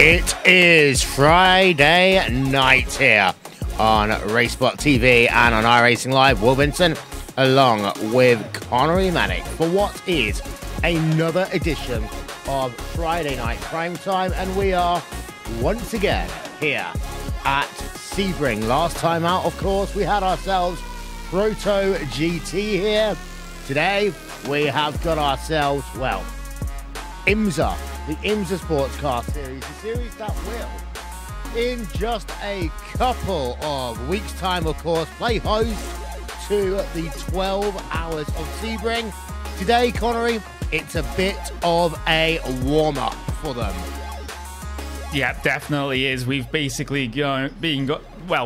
It is Friday night here on Racebot TV and on iRacing Live. Will Vincent along with Connery Manick for what is another edition of Friday Night Prime Time, and we are once again here at Sebring. Last time out, of course, we had ourselves Proto GT here. Today we have got ourselves, well, IMSA, the IMSA Sports Car Series, a series that will, in just a couple of weeks' time, of course, play host to the 12 Hours of Sebring. Today, Connery, it's a bit of a warm-up for them. Yeah, definitely is. We've basically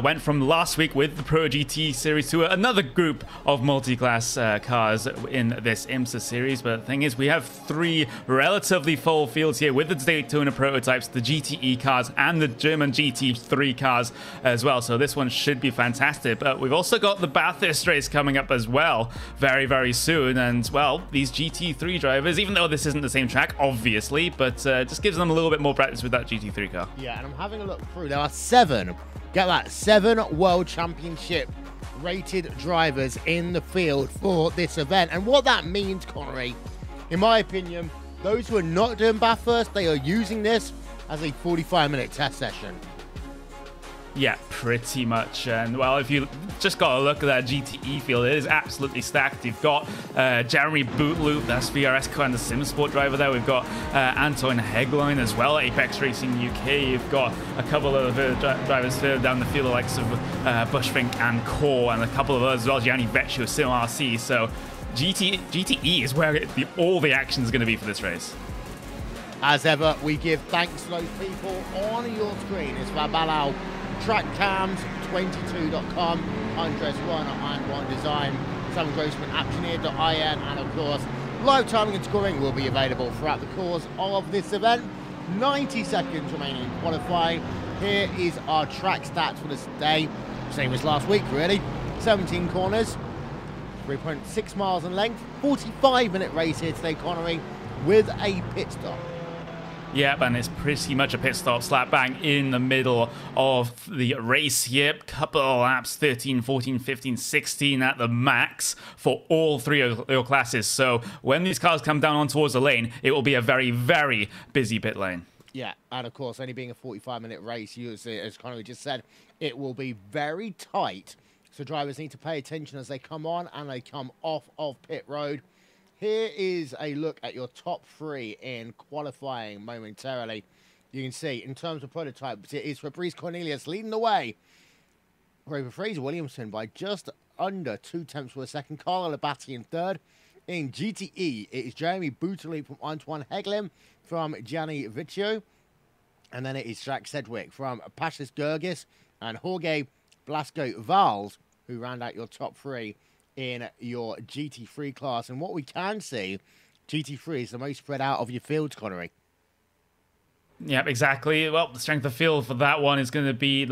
went from last week with the Pro GT series to another group of multi-class cars in this IMSA series. But the thing is, we have three relatively full fields here with the Daytona prototypes, the GTE cars, and the German GT3 cars as well. So this one should be fantastic. But we've also got the Bathurst race coming up as well very, very soon. And, well, these GT3 drivers, even though this isn't the same track, obviously, but just gives them a little bit more practice with that GT3 car. Yeah, and I'm having a look through. There are seven World Championship rated drivers in the field for this event. And what that means, Connery, in my opinion, those who are not doing Bathurst, they are using this as a 45-minute test session. Yeah, pretty much. And, well, if you just got a look at that GTE field, it is absolutely stacked. You've got Jeremy Bootloop, that's VRS kind of sim sport driver there. We've got Anton Hegline as well, Apex Racing UK. You've got a couple of drivers further down the field, the likes of Bushfink and Core, and a couple of others as well, Gianni Vecchio, Sim RC. So GTE is where all the action is going to be for this race. As ever, we give thanks to those people on your screen. It's Vabalau, TrackCams22.com, Andres One at Iron One Design, Sam Grossman, Actioneer.in, and of course, live timing and scoring will be available throughout the course of this event. 90 seconds remaining in qualifying. Here is our track stats for this day, same as last week, really. 17 corners, 3.6 miles in length, 45-minute race here today, Connery, with a pit stop. Yep, and it's pretty much a pit stop slap bang in the middle of the race here. Couple of laps, 13, 14, 15, 16 at the max for all three of your classes. So when these cars come down on towards the lane, it will be a very, very busy pit lane. Yeah, and of course, only being a 45-minute race, as Connery just said, it will be very tight. So drivers need to pay attention as they come on and they come off of pit road. Here is a look at your top three in qualifying momentarily. You can see, in terms of prototypes, it is Fabrice Cornelius leading the way over Fraser Williamson by just under 2 tenths of a second. Carlo Labatti in third. In GTE, it is Jeremy Boutely from Antoine Heglin from Gianni Vecchio. And then it is Jack Sedgwick from Pashas Gergis and Jorge Blasco Valls, who round out your top three in your GT3 class. And what we can see, GT3 is the most spread out of your fields, Connery. Yep, exactly. Well, the strength of field for that one is going to be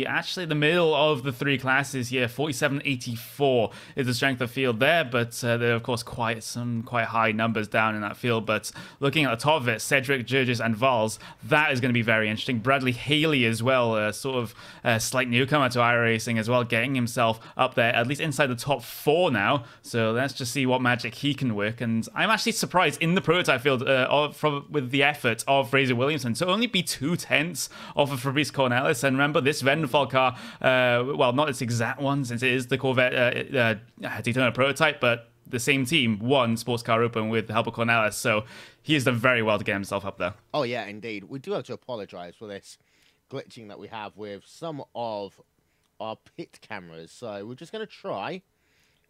actually the middle of the three classes here. 47.84 is the strength of field there, but there are of course quite high numbers down in that field. But looking at the top of it, Cedric, Gergis, and Valls, that is going to be very interesting. Bradley Haley as well, sort of a slight newcomer to iRacing as well, getting himself up there at least inside the top 4 now. So let's just see what magic he can work. And I'm actually surprised in the prototype field with the effort of Fraser Williamson to only be 2 tenths off of Fabrice Cornelis. And remember, this Venfall car, well, not its exact one since it is the Corvette Daytona Prototype, but the same team won SportsCar Open with the help of Cornelis, so he has done very well to get himself up there. Oh yeah, indeed. We do have to apologise for this glitching that we have with some of our pit cameras, so we're just going to try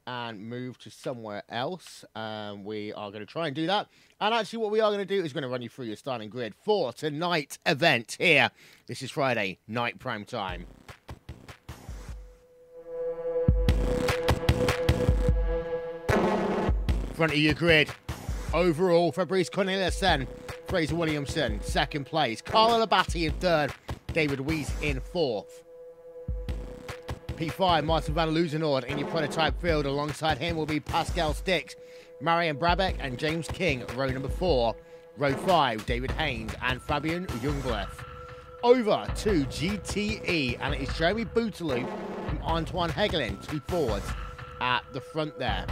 and move to somewhere else. We are going to try and do that. And actually what we are going to do is going to run you through your starting grid for tonight's event here. This is Friday night prime time. Front of your grid. Overall, Fabrice Cornelius then. Fraser Williamson, second place. Carlo Labatti in third. David Weiss in fourth. P5, Martin van Loozenord in your prototype field. Alongside him will be Pascal Stix, Marian Brabeck, and James King, row number 4. Row 5, David Haynes and Fabian Jungwirth. Over to GTE, and it is Jeremy Bouteloup from Antoine Hegelin to be forwards at the front there.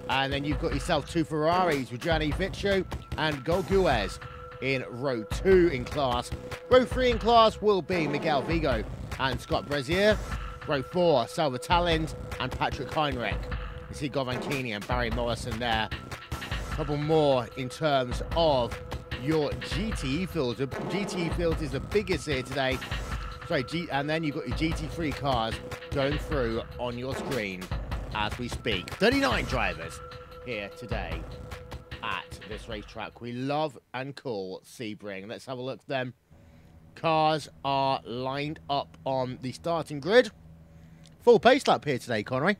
And then you've got yourself 2 Ferraris with Gianni Ficcio and Golguez in row 2 in class. Row 3 in class will be Miguel Vigo and Scott Brazier. Row 4, Salva Talent and Patrick Heinrich. You see Govan Keeney and Barry Morrison there. A couple more in terms of your GTE fields. The GTE field is the biggest here today. Sorry, and then you've got your GT3 cars going through on your screen as we speak. 39 drivers here today at this racetrack we love and call Sebring. Let's have a look then. Cars are lined up on the starting grid. Full pace lap here today, Connery.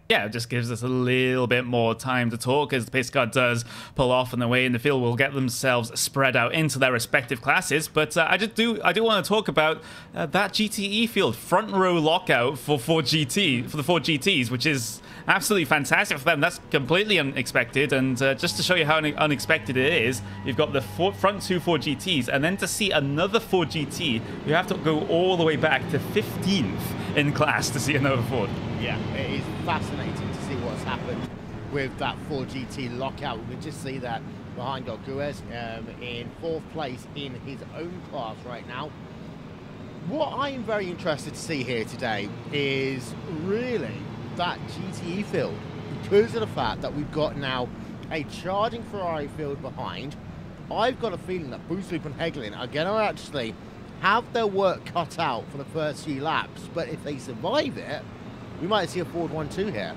Yeah, it just gives us a little bit more time to talk as the pace car does pull off, and the way in the field will get themselves spread out into their respective classes. But I do want to talk about that GTE field front row lockout for the 4 GTs, which is absolutely fantastic for them. That's completely unexpected, and just to show you how unexpected it is, you've got the front 2 4 GTs, and then to see another 4 GT, you have to go all the way back to 15th in class to see another Ford. Yeah, it is fascinating to see what's happened with that 4 GT lockout. We can just see that behind Golguez in 4th place in his own class right now. What I am very interested to see here today is really that GTE field, because of the fact that we've got now a charging Ferrari field behind. I've got a feeling that Bouteloup and Hegelin are going to actually have their work cut out for the first few laps, but if they survive it, we might see a Ford 1-2 here.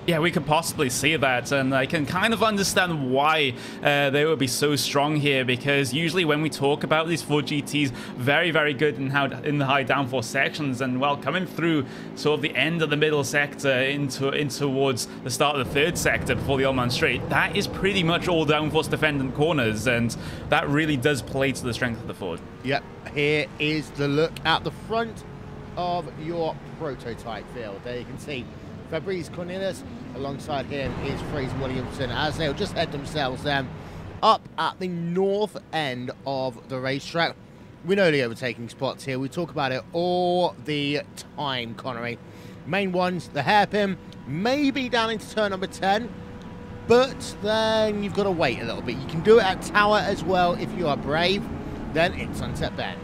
Yeah, we could possibly see that, and I can kind of understand why they would be so strong here, because usually when we talk about these 4 GTs, very, very good in the high downforce sections, and well, coming through sort of the end of the middle sector in towards the start of the 3rd sector before the Oman Straight, that is pretty much all downforce defendant corners, and that really does play to the strength of the Ford. Yep, here is the look at the front of your prototype field. There you can see Fabrice Cornelius, alongside him is Fraser Williamson, as they'll just head themselves up at the north end of the racetrack. We know the overtaking spots here. We talk about it all the time, Connery. Main ones, the hairpin, maybe down into turn number 10, but then you've got to wait a little bit. You can do it at Tower as well if you are brave. Then it's Sunset Bend.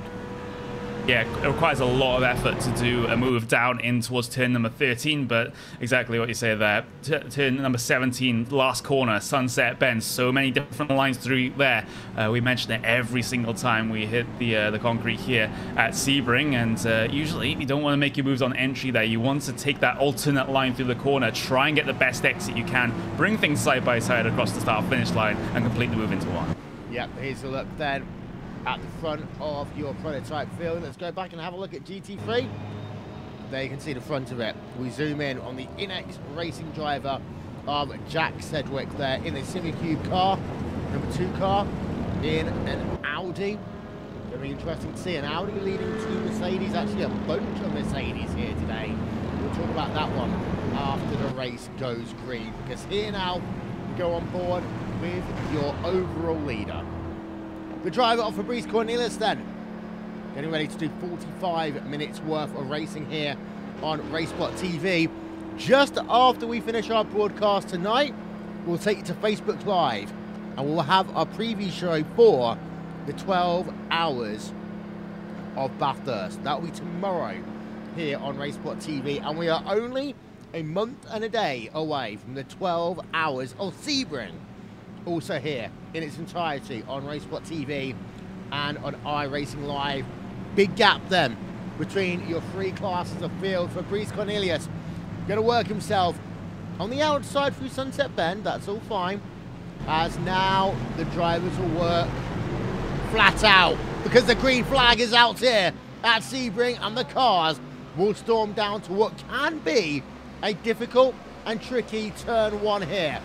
Yeah, it requires a lot of effort to do a move down in towards turn number 13, but exactly what you say there. Turn number 17, last corner, Sunset Bend. So many different lines through there. We mention it every single time we hit the concrete here at Sebring, and usually you don't want to make your moves on entry there. You want to take that alternate line through the corner, try and get the best exit you can, bring things side by side across the start-finish line, and complete the move into one. Yep, here's a look then at the front of your prototype field. Let's go back and have a look at GT3. There you can see the front of it. We zoom in on the Inex Racing driver of Jack Sedgwick there in the Simicube car, number 2 car in an Audi. It'll be interesting to see an Audi leading 2 Mercedes, actually a bunch of Mercedes here today. We'll talk about that one after the race goes green, because here now we go on board with your overall leader. The driver of Fabrice Cornelius then, getting ready to do 45 minutes worth of racing here on RaceSpot TV. Just after we finish our broadcast tonight, we'll take you to Facebook Live, and we'll have our preview show for the 12 hours of Bathurst. That will be tomorrow here on RaceSpot TV, and we are only a month and a day away from the 12 hours of Sebring. Also here in its entirety on RaceSpot TV and on iRacing Live. Big gap then between your 3 classes of field. Fabrice Cornelius going to work himself on the outside through Sunset Bend. That's all fine, as now the drivers will work flat out because the green flag is out here at Sebring, and the cars will storm down to what can be a difficult and tricky turn 1 here.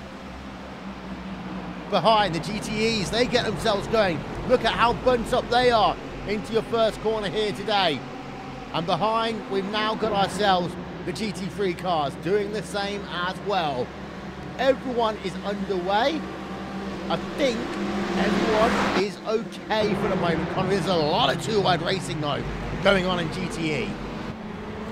Behind the GTEs, they get themselves going. Look at how bunched up they are into your first corner here today. And behind, we've now got ourselves the GT3 cars doing the same as well. Everyone is underway. I think everyone is okay for the moment. There's a lot of two-wide racing, though, going on in GTE.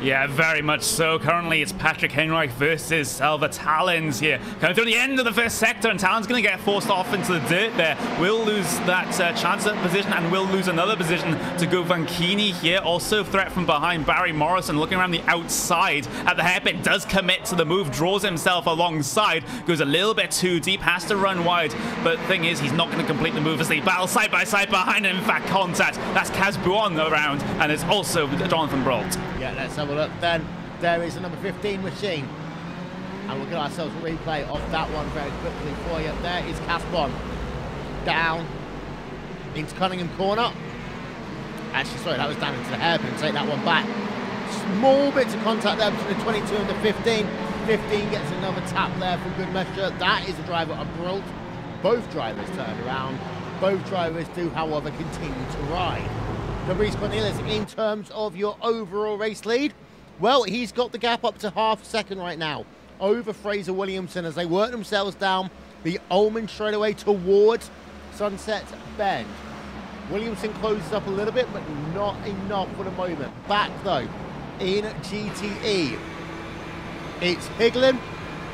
Yeah, very much so. Currently, it's Patrick Henrich versus Salva Talens here. Coming through the end of the first sector, and Talens going to get forced off into the dirt there. Will lose that chancellor position and will lose another position to go Vanchini here. Also, threat from behind. Barry Morrison looking around the outside at the hairpin. Does commit to the move, draws himself alongside. Goes a little bit too deep, has to run wide. But the thing is, he's not going to complete the move as they battle side by side behind him. In fact, contact. That's Kaz Buon around, and it's also Jonathan Brault. Yeah, let's have a look then. There is a number 15 machine. And we'll get ourselves a replay of that one very quickly for you. There is Caspon. Down into Cunningham corner. Actually, sorry, that was down into the hairpin. Take that one back. Small bits of contact there between the 22 and the 15. 15 gets another tap there for good measure. That is the driver of Brault. Both drivers turned around. Both drivers do, however, continue to ride. Fabrice Cornelis, in terms of your overall race lead, well, he's got the gap up to half a second right now over Fraser Williamson as they work themselves down the Ullman straightaway towards Sunset Bend. Williamson closes up a little bit, but not enough for the moment. Back, though, in GTE, it's Higlin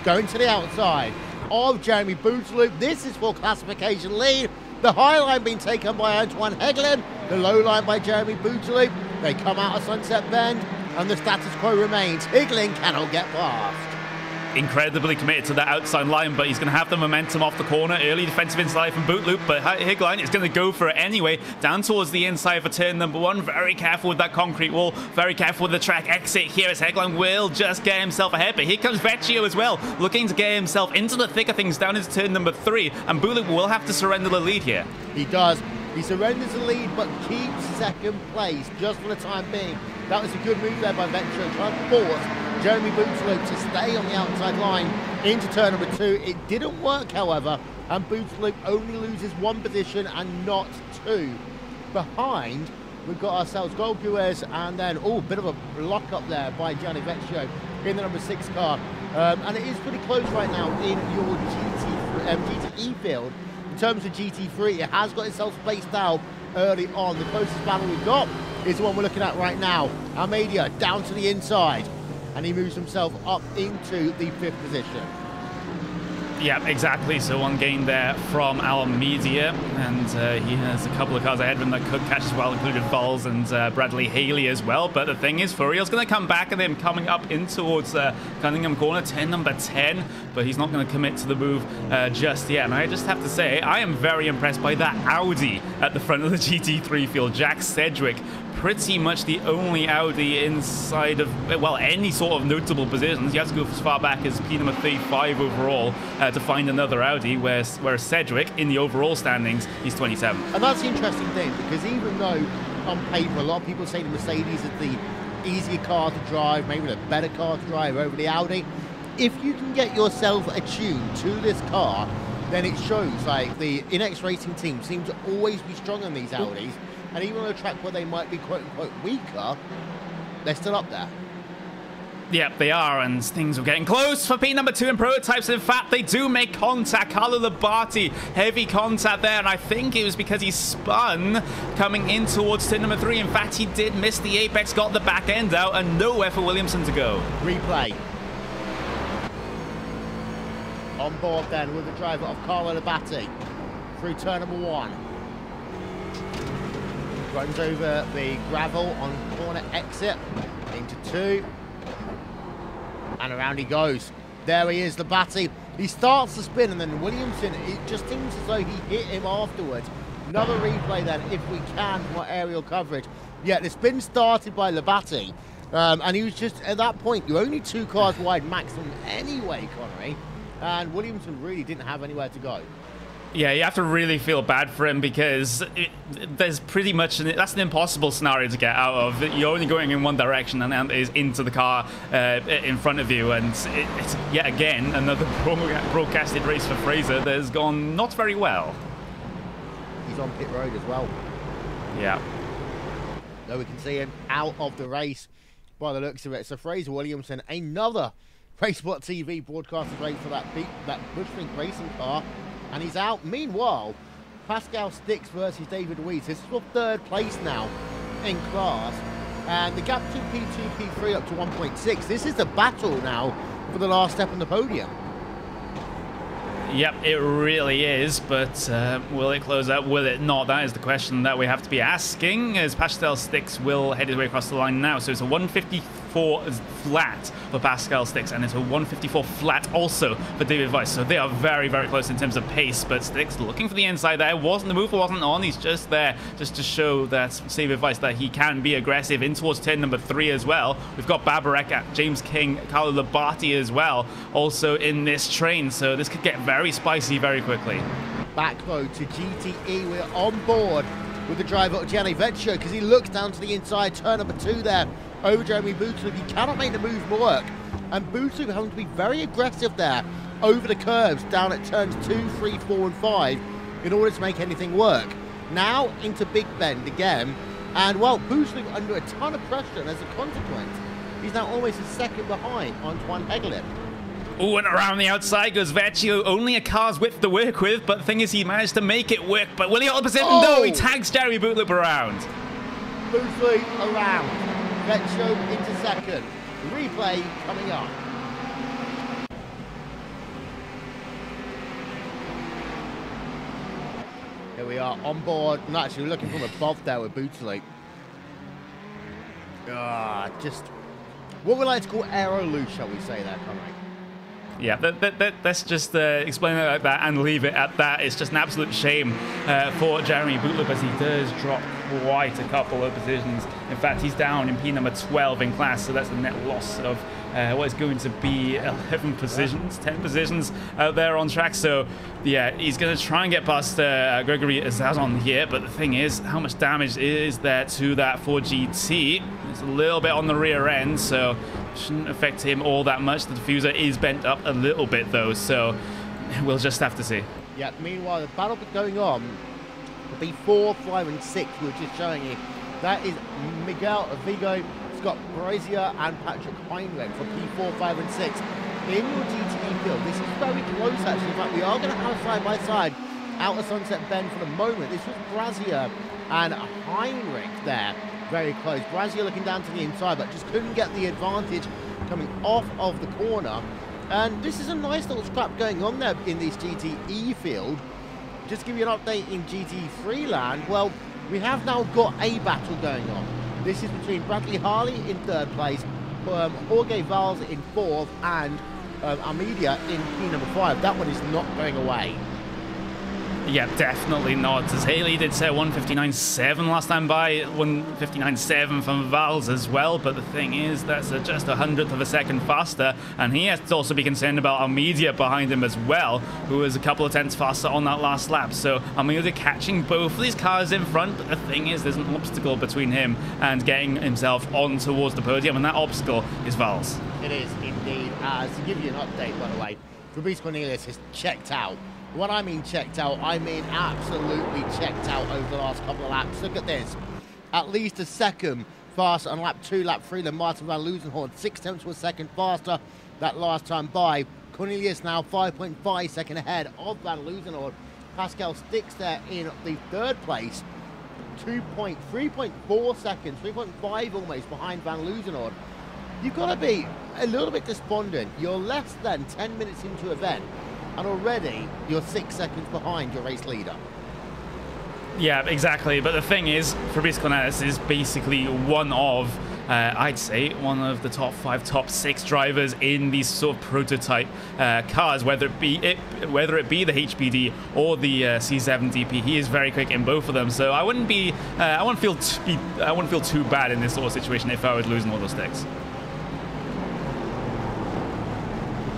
going to the outside of Jeremy Bootsloop. This is for classification lead. The high line being taken by Antoine Heglin, the low line by Jeremy Bootsloop. They come out of Sunset Bend, and the status quo remains. Higlin cannot get past. Incredibly committed to that outside line, but he's going to have the momentum off the corner. Early defensive inside from Bootloop, but Higline is going to go for it anyway. Down towards the inside for turn number 1. Very careful with that concrete wall. Very careful with the track exit here as Higline will just get himself ahead. But here comes Vecchio as well, looking to get himself into the thick of things down into turn number 3. And Bootloop will have to surrender the lead here. He does. He surrenders the lead, but keeps second place just for the time being. That was a good move there by Vecchio, trying to force Jeremy Bootsloop to stay on the outside line into turn number 2. It didn't work, however, and Bootsloop only loses 1 position and not 2. Behind, we've got ourselves Golguez, and then, oh, bit of a block up there by Gianni Vecchio in the number 6 car. And it is pretty close right now in your GTE field. In terms of GT3, it has got itself spaced out early on. The closest battle we've got is the one we're looking at right now. Almeida down to the inside, and he moves himself up into the 5th position. Yeah, exactly. So one gain there from Almeida, and he has a couple of cars ahead of him that could catch as well, including Falls and Bradley Haley as well. But the thing is, Furiel's going to come back and then coming up in towards Cunningham corner, number 10, but he's not going to commit to the move just yet. And I just have to say, I am very impressed by that Audi at the front of the GT3 field. Jack Sedgwick, pretty much the only Audi inside of, well, any sort of notable positions. You have to go as far back as P number 35 overall to find another Audi, whereas Sedgwick, in the overall standings, he's 27. And that's the interesting thing, because even though on paper, a lot of people say the Mercedes is the easier car to drive, maybe the better car to drive over the Audi, if you can get yourself attuned to this car, then it shows. Like, the INX Racing team seem to always be strong on these Audis. And even on a track where they might be quote-unquote weaker, they're still up there. Yep, they are, and things are getting close for P number 2 in prototypes. In fact, they do make contact. Carlo Labate, heavy contact there, and I think it was because he spun coming in towards turn number 3. In fact, he did miss the apex, got the back end out, and nowhere for Williamson to go. Replay. On board then with the driver of Carlo Labate through turn number 1. Runs over the gravel on corner exit into 2. And around he goes. There he is, Labate. He starts to spin, and then Williamson, it just seems as though he hit him afterwards. Another replay then, if we can, for aerial coverage. Yeah, the spin started by Labate. And he was just, at that point, you're only 2 cars wide maximum anyway, Connery. And Williamson really didn't have anywhere to go. Yeah, you have to really feel bad for him, because there's pretty much that's an impossible scenario to get out of. You're only going in one direction, and that is into the car in front of you. And it's yet again another broadcasted race for Fraser that has gone not very well. He's on pit road as well. Yeah. Though we can see him out of the race by the looks of it. So Fraser Williamson, another Racesport TV broadcaster rate for that Bushmink racing car. and he's out. Meanwhile, Pascal Stix versus David Luiz. This is for 3rd place now in class. And the gap to P2, P3 up to 1.6. This is the battle now for the last step on the podium. Yep, it really is, but will it close out? Will it not? That is the question that we have to be asking, as Pascal Stix will head his way across the line now. So it's a 154 flat for Pascal Stix, and it's a 154 flat also for David Weiss. So they are very, very close in terms of pace, but Stix looking for the inside there. The move wasn't on. He's just there just to show that David Weiss that he can be aggressive in towards turn number 3 as well. We've got Babarek at James King, Carlo Labate as well, also in this train. So this could get very spicy very quickly. Back though to GTE, we're on board with the driver Gianni Vecchio, because he looks down to the inside, turn number 2 there over Jeremy Boutsouf. He cannot make the move work, and Boutsouf having to be very aggressive there over the curves down at turns 2, 3, 4 and 5 in order to make anything work. Now into Big Bend again, and well, Boutsouf under a ton of pressure, and as a consequence he's now almost a second behind Antoine Hegelin. Oh, and around the outside goes Vecchio, only a car's width to work with, but the thing is he managed to make it work. But will he hold the position? Oh! No, he tags Jeremy Boutsouf around. Boutsouf around, Vecchio into second. Replay coming up. Here we are on board, and actually looking from above there with Boutsouf. Just what we like to call aero loose, shall we say there, Conrad? Yeah, let's just explain it like that and leave it at that. It's just an absolute shame for Jeremy Boutsouf, as he does drop quite a couple of positions. In fact, he's down in P number 12 in class, so that's a net loss of what is going to be 11 positions, 10 positions out there on track. So yeah, he's going to try and get past Gregory Zazon here, but the thing is, how much damage is there to that 4GT? It's a little bit on the rear end, so shouldn't affect him all that much. The diffuser is bent up a little bit though, so we'll just have to see. Yeah, meanwhile, the battle going on will be 4, 5 and 6, we were just showing you. That is Miguel Vigo, Scott Brazier and Patrick Heinrich for P4, 5 and 6. In your GTE field, this is very close actually. In fact, we are going to have side by side out of Sunset Bend for the moment. This was Brazier and Heinrich there. Very close. Brazier looking down to the inside, but just couldn't get the advantage coming off of the corner. And this is a nice little scrap going on there in this GTE field. Just to give you an update in GT3 land, well, we have now got a battle going on. This is between Bradley Harley in 3rd place, Jorge Valls in 4th, and Armedia in P number 5. That one is not going away. Yeah, definitely not. As Haley did say 159.7 last time by, 159.7 from Valls as well. But the thing is, that's just 100th of a second faster. And he has to also be concerned about Almeida behind him as well, who was a couple of tenths faster on that last lap. So Almeida catching both of these cars in front. But the thing is, there's an obstacle between him and getting himself on towards the podium. And that obstacle is Valls. It is indeed. To give you an update, by the way, Fabrice Cornelius has checked out. When I mean checked out, I mean absolutely checked out over the last couple of laps. Look at this. At least a second faster on lap 2, lap 3 than Martin van Loozenhoorn. 6 tenths to a second faster that last time by. Cornelius now 5.5 seconds ahead of van Loozenhoorn. Pascal Stix there in the 3rd place. 3.4 seconds, 3.5 almost behind van Loozenhoorn. You've got to be a little bit despondent. You're less than 10 minutes into event, and already you're 6 seconds behind your race leader. Yeah, exactly. But the thing is, Fabrice Cornelius is basically one of, I'd say, one of the top 5, top 6 drivers in these sort of prototype cars, whether it be the HPD or the C7 DP. He is very quick in both of them, so I wouldn't feel too bad in this sort of situation if I was losing all those sticks.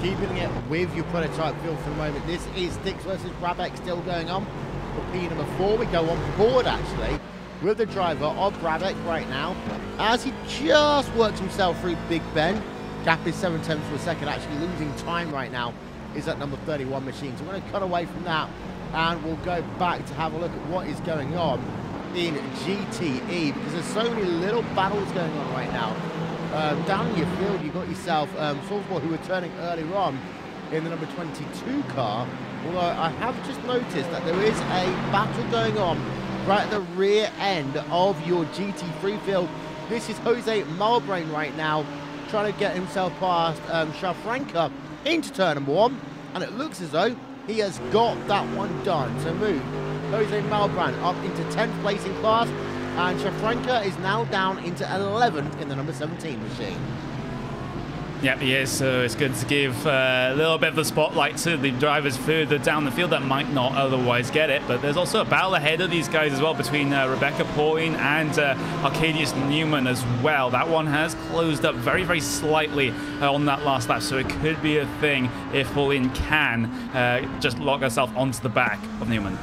Keeping it with your prototype field for the moment. This is Stix versus Brabec still going on for P number 4. We go on board actually with the driver of Brabec right now as he just works himself through Big Ben. Gap is 7 tenths to a second, actually losing time right now is at number 31 machine. So we're going to cut away from that and we'll go back to have a look at what is going on in GTE, because there's so many little battles going on right now. Down in your field, you've got yourself Salzburg, who were turning earlier on in the number 22 car, Although I have just noticed that there is a battle going on right at the rear end of your GT3 field. This is Jose Malbrain right now, trying to get himself past Shafranca into turn number 1, and it looks as though he has got that one done. So move Jose Malbrain up into 10th place in class, and Shafranca is now down into 11th in the number 17 machine. Yep, he is. So it's good to give a little bit of the spotlight to the drivers further down the field that might not otherwise get it. But there's also a battle ahead of these guys as well between Rebecca Pauline and Arcadius Newman as well. That one has closed up very, very slightly on that last lap. So it could be a thing if Pauline can just lock herself onto the back of Newman.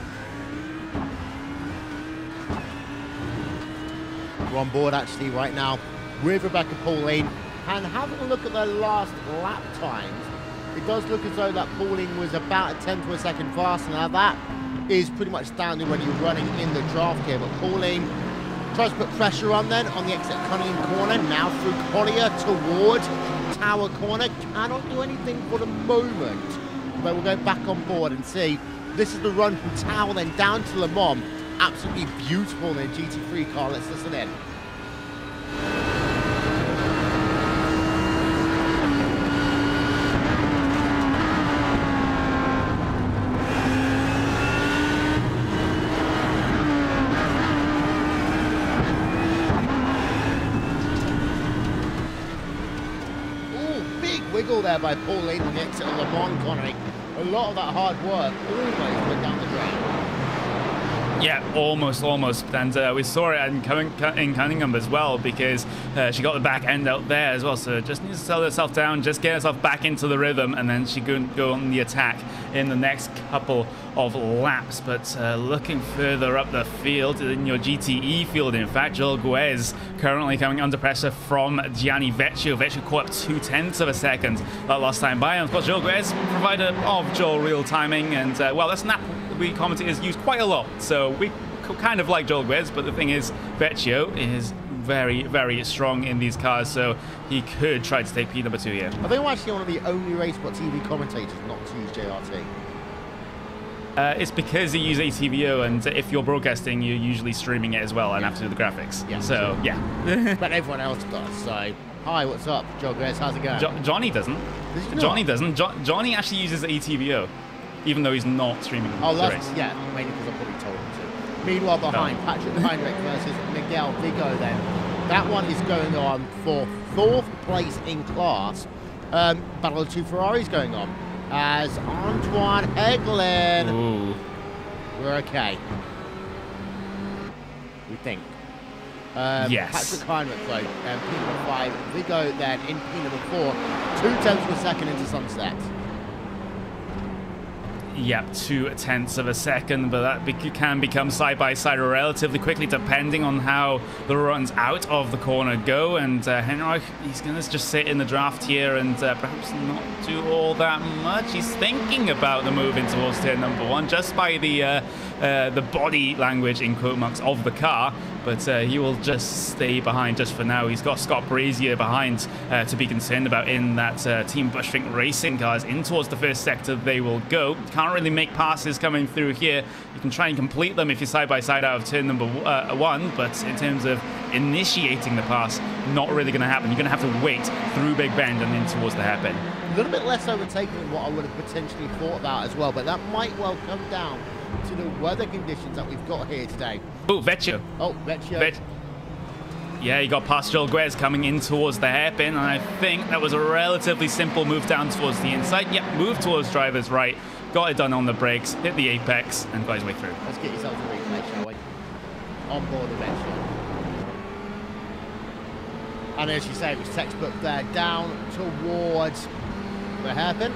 We're on board actually right now with Rebecca Pauline. And having a look at their last lap times, it does look as though that Pauline was about a tenth of a second faster. Now that is pretty much standard when you're running in the draft here. But Pauline tries to put pressure on then on the exit Cunningham corner. Now through Collier towards Tower corner. Cannot do anything for the moment. But we'll go back on board and see. This is the run from Tower then down to Le Mans. Absolutely beautiful in a GT3 car. Let's listen in. Wiggle there by Pauline on the exit of Le Mans corner. A lot of that hard work almost went down the drain. Yeah, almost. And we saw it in Cunningham as well, because she got the back end out there as well. So just needs to settle herself down, just get herself back into the rhythm, and then she can go on the attack in the next couple of laps. But looking further up the field, in your GTE field, in fact, Joel Guez currently coming under pressure from Gianni Vecchio. Vecchio caught up 0.2 of a second that last time by. And of course, Joel Guez, provider of Joel real timing, and well, that's not we commentators use quite a lot, so we kind of like Joel Guez, but the thing is, Vecchio is very, very strong in these cars, so he could try to take P number 2 here. I think I'm actually one of the only Racesport TV commentators not to use JRT. It's because you use ATVO, and if you're broadcasting, you're usually streaming it as well and have to do the graphics. Yeah, so, sure. Yeah. But everyone else does, so... Hi, what's up, Joel Guez? How's it going? Johnny doesn't. Johnny doesn't. Johnny actually uses ATVO. Even though he's not streaming the race. Yeah, mainly because I probably told him to. Meanwhile, behind, Patrick Heinrich versus Miguel Vigo then. That one is going on for 4th place in class. Battle of 2 Ferraris going on. As Antoine Eglin. Ooh. We're okay. We think. Yes. Patrick Heinrich, though, P number 5. Vigo then in P number 4. 0.2 of a second into sunset. Yep, 0.2 of a second, but that can become side by side relatively quickly depending on how the runs out of the corner go. And Henrik, he's going to just sit in the draft here and perhaps not do all that much. He's thinking about the move in towards turn number 1 just by the body language in quote marks of the car, but he will just stay behind just for now. He's got Scott Brazier behind to be concerned about in that Team Bushfink Racing cars. In towards the first sector they will go. Can't really make passes coming through here. You can try and complete them if you're side by side out of turn number 1, but in terms of initiating the pass, not really going to happen. You're going to have to wait through Big Bend and in towards the hairpin. A little bit less overtaken than what I would have potentially thought about as well, but that might well come down to the weather conditions that we've got here today. Oh, Vecchio. Oh, Vecchio. Yeah, you got past Joel Guez coming in towards the hairpin, and I think that was a relatively simple move down towards the inside. Yep, move towards driver's right, got it done on the brakes, hit the apex, and got his way through. Let's get yourselves a replay, shall we? On board the Vecchio. And as you say, it was textbook there, down towards the hairpin.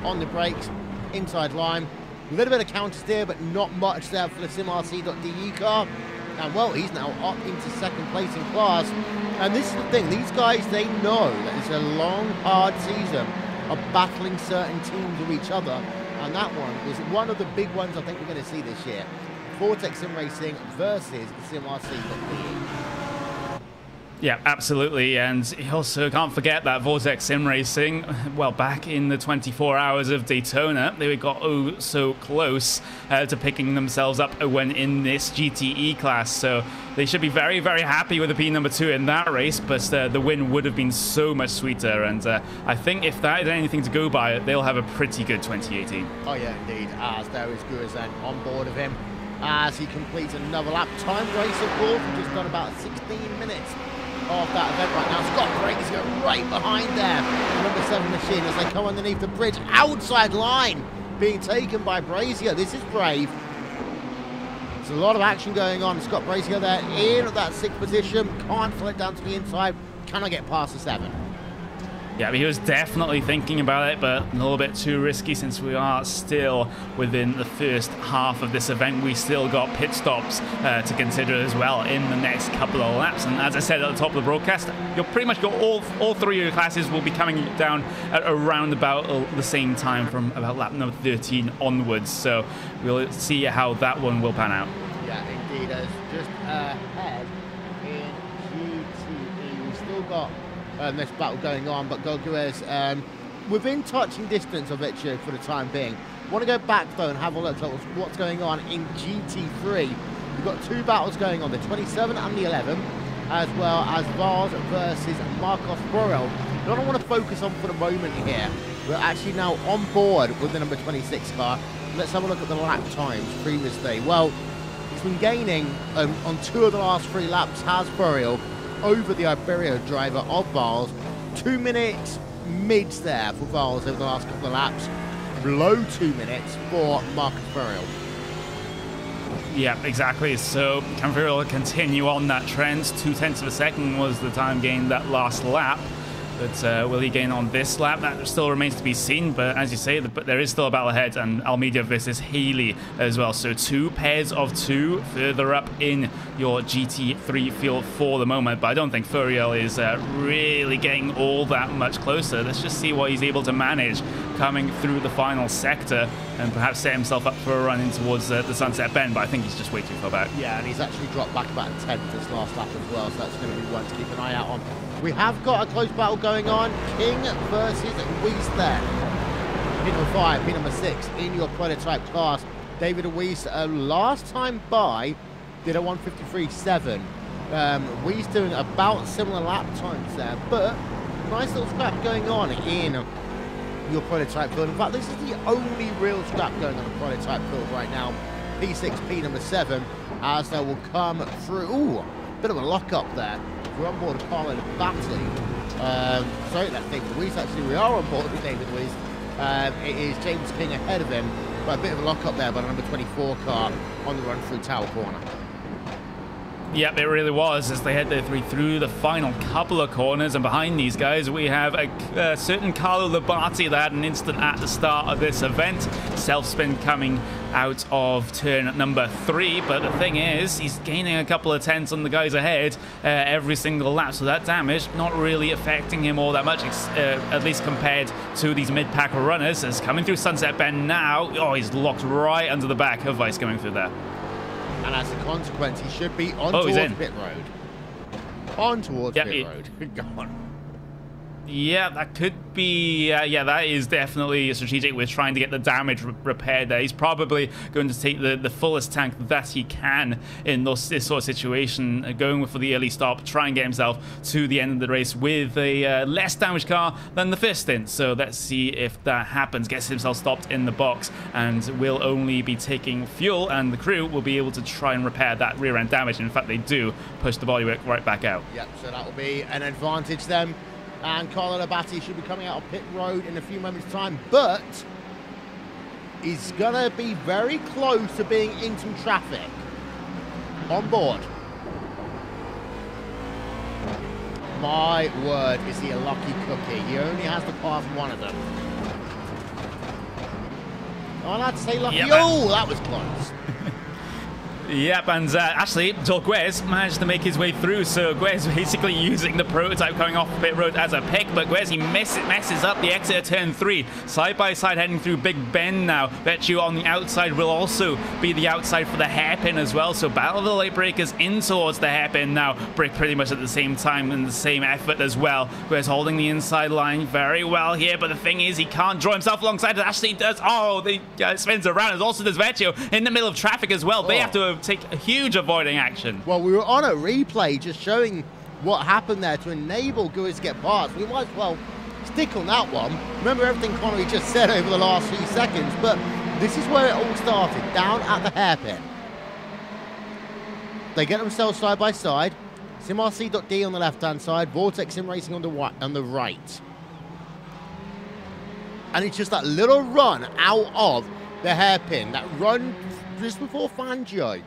On the brakes, inside line. A little bit of counter steer, but not much there for the SimRC.de car. And well, he's now up into 2nd place in class. And this is the thing, these guys, they know that it's a long, hard season of battling certain teams with each other. And that one is one of the big ones I think we're going to see this year. Vortex Sim Racing versus SimRC.de. Yeah, absolutely. And you also can't forget that Vortex Sim Racing, well, back in the 24 hours of Daytona, they got oh so close to picking themselves up a win in this GTE class. So they should be very, very happy with the P2 in that race, but the win would have been so much sweeter. And I think if that is anything to go by, they'll have a pretty good 2018. Oh, yeah, indeed. As there is Gurazan on board of him as he completes another lap. Time race, of course, we've just done about 16 minutes of that event right now. Scott Brazier right behind there. Number 7 machine as they come underneath the bridge. Outside line being taken by Brazier. This is brave. There's a lot of action going on. Scott Brazier there in that 6th position. Can't flip down to the inside. Cannot get past the 7. Yeah, he was definitely thinking about it, but a little bit too risky since we are still within the first half of this event. We still got pit stops to consider as well in the next couple of laps. And as I said at the top of the broadcast, you'll pretty much got all 3 of your classes will be coming down at around about the same time from about lap number 13 onwards. So we'll see how that one will pan out. Yeah, indeed. As just ahead in GTE, we've still got this battle going on, but Goguez within touching distance of it for the time being. Want to go back though and have a look at what's going on in GT3. We've got 2 battles going on, the 27 and the 11, as well as Vars versus Marcos Borel. What I want to focus on for the moment here, we're actually now on board with the number 26 car. Let's have a look at the lap times previously. Well, it's been gaining on 2 of the last 3 laps, has Borel over the Iberia driver of Vars. 2 minutes mids there for Vars over the last couple of laps. Below 2 minutes for Marcus Borel. Yeah, exactly. So Canferill will continue on that trend. 0.2 of a second was the time gained that last lap. But will he gain on this lap? That still remains to be seen. But as you say, there is still a battle ahead, and Almeida versus Haley as well. So 2 pairs of 2 further up in your GT3 field for the moment. But I don't think Furiel is really getting all that much closer. Let's just see what he's able to manage coming through the final sector and perhaps set himself up for a run in towards the Sunset Bend. But I think he's just way too far back. Yeah, and he's actually dropped back about a 10th this last lap as well. So that's going to be one to keep an eye out on. We have got a close battle going on. King versus Weiss there. Pit number 5, pit number 6 in your prototype class. David Weiss, last time by, did a 1:53.7. Weiss doing about similar lap times there, but nice little scrap going on in your prototype field. In fact, this is the only real scrap going on the prototype field right now. P6, P number 7, as they will come through. Ooh, bit of a lock up there. We're on board with Carlo Batty. Sorry, that thing. Weiss, actually, we are on board with David Weiss. It is James King ahead of him, but a bit of a lock up there by the number 24 car on the run through Tower Corner. Yep, it really was, as they head their through the final couple of corners. And behind these guys, we have a certain Carlo Labate that had an instant at the start of this event. Self-spin coming out of turn number 3. But the thing is, he's gaining a couple of tenths on the guys ahead every single lap. So that damage not really affecting him all that much, at least compared to these mid-pack runners. As coming through Sunset Bend now, oh, he's locked right under the back of Weiss going through there. And as a consequence, he should be on towards pit road. On towards pit road. Go on. Yeah, that could be... yeah, that is definitely strategic. We're trying to get the damage repaired there. He's probably going to take the fullest tank that he can in this sort of situation, going for the early stop, try and get himself to the end of the race with a less damaged car than the first stint. So let's see if that happens. Gets himself stopped in the box and will only be taking fuel, and the crew will be able to try and repair that rear end damage. In fact, they do push the bodywork right back out. Yep, so that will be an advantage then. And Carlo Labate should be coming out of pit road in a few moments' time, but he's going to be very close to being in some traffic. On board. My word, is he a lucky cookie. He only has to pass one of them. I'm allowed to say lucky. Yep. Oh, that was close. Yep, and actually, Guez managed to make his way through, so Guez basically using the prototype coming off pit road as a pick, but Guez, he messes up the exit of turn 3. Side by side heading through Big Bend now. Betchu on the outside will also be the outside for the hairpin as well, so battle of the late breakers in towards the hairpin now. Break pretty much at the same time and the same effort as well. Guez holding the inside line very well here, but the thing is, he can't draw himself alongside it. Actually does. Oh, the spins around, as also does Betchu in the middle of traffic as well. They have to take a huge avoiding action. Well, we were on a replay just showing what happened there to enable Guez to get past. We might as well stick on that one. Remember everything Connery just said over the last few seconds, but this is where it all started, down at the hairpin. They get themselves side by side. SimRC.D on the left-hand side, Vortex Sim Racing on the right. And it's just that little run out of the hairpin, that run just before Fangio.